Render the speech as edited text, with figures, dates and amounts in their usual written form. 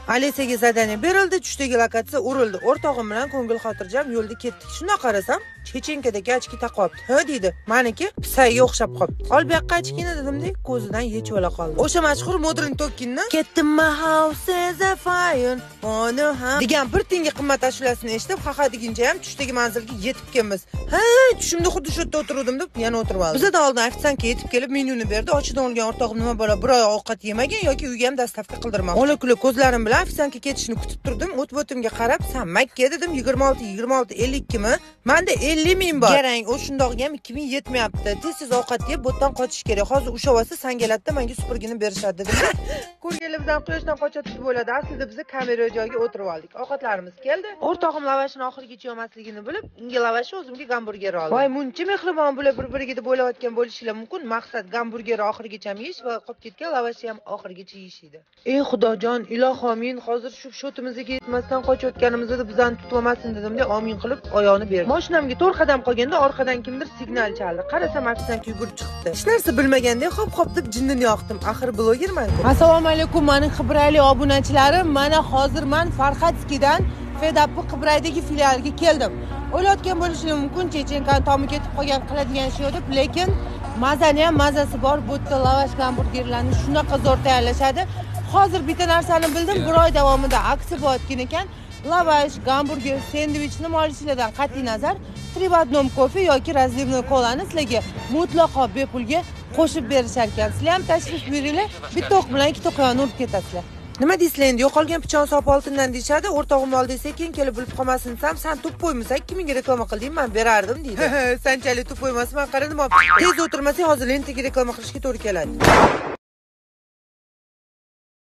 Alisaga zadaniya berildi, tushdagi lokatsiya urildi. O'rtog'im bilan ko'ngil xotirjam yo'lda ketdik. Shunda qarasam, chechenkadagi ochki taqobdi. Ha deydi. Meniki pisayga o'xshab qoldi. Ol bu yoqqa ochkini dedim-da, ko'zidan yechib ola qoldi. O'sha mashhur Modern Talkingni Ketdim my house is a fire on a hand degan bir tenga qimmat ashulasini eshitib, haha deguncha ham tushdagi manzilga yetib kelamiz. Ha, tushimda xuddi shu yerda o'tirdim deb yana o'tirib oldim. Bizdan oldin ofitsiantga yetib kelib menyuni berdi. Ochidan olgan o'rtog'im nima bo'la, bir oy ovqat yemagan yoki uyga ham dastavka qildirmoqchi. Ola-kula ko'zlarim bilan ofitsiantga ketishini kutib turdim. O'tib-o'timga qarab, "Sen Makka dedim, 26, 52 mi? Menda 50 ming bor. Garang, o shundog'i ham 2000 yetmayapti. Tez-tez ovqat yeb, bo'tdan qochish kerak. Hozir usha olsa sangalatda menga supurgini berishadi" dedim. Ko'rganlar quyoshdan qochadi deb o'yladi. Aslida biz kamera joyiga o'tirib oldik. Ovqatlarimiz keldi. O'rtog'im lavashini oxirigacha yemasligini bilib, unga lavash, o'zimga gamburger oldim. Voy, muncha mehribon bular bir-biriga deb o'ylayotgan bo'lishlari mumkin. Maqsad gamburgerni oxirigacha yeyish va qolib ketgan lavashni ham oxirigacha yeyish edi. Ey Xudojon, iloho amin, hozir shu shotimizga yetmasdan qochayotganimizda bizdan tutib olmasin dedim-da, amin qilib oyog'ini berdi. Mashinamga 4 qadam qolganda orqadan kimdir signal chaldi. Qarasam, ofitsiant yugurib chiqdi. Hech narsa bilmaganda hop deb jinnini yoqdim. Axir blogerman-ku. Assalomu alaykum, mening qibrayli obunachilarim. Mana hozir men Farxatskidan Fedapni Qibraydagi filialiga keldim. O'ylayotgan bo'lishingiz mumkin, chechenkan tomi ketib qolgan qiladigan ish yo'q deb, lekin mazani ham mazasi bor. Bu yerda lavash gamburgerlarni shunaqa zo'r tayyorlashadi. Hozir bitta narsani bildim, bir oy davomida aksiya bo'layotgan ekan. Lavash, gamburger, sendvich nima olishingizdan qat'iy nazar, 3 в 1 kofe yoki razливный kolani sizlarga mutlaqo bepulga qo'shib berishar ekan. Sizlar ham tashrif buyuringlar, bitta o'q bilan ikkita qo'yonni urib ketasizlar. Nima deysizlar endi? Yo'qolgan pichoq sop oltindan deyshadi. O'rtog'im oldi sekin kelib bilib qolmasin desam, "Sen to'ppo'ymisan, 2000 ga reklama qilding, men berardim" deydi. Sanchalik to'ppo'ymasman, qaradim. Tez o'tirmasang, hozir lentaga reklama qilishga to'g'ri keladi.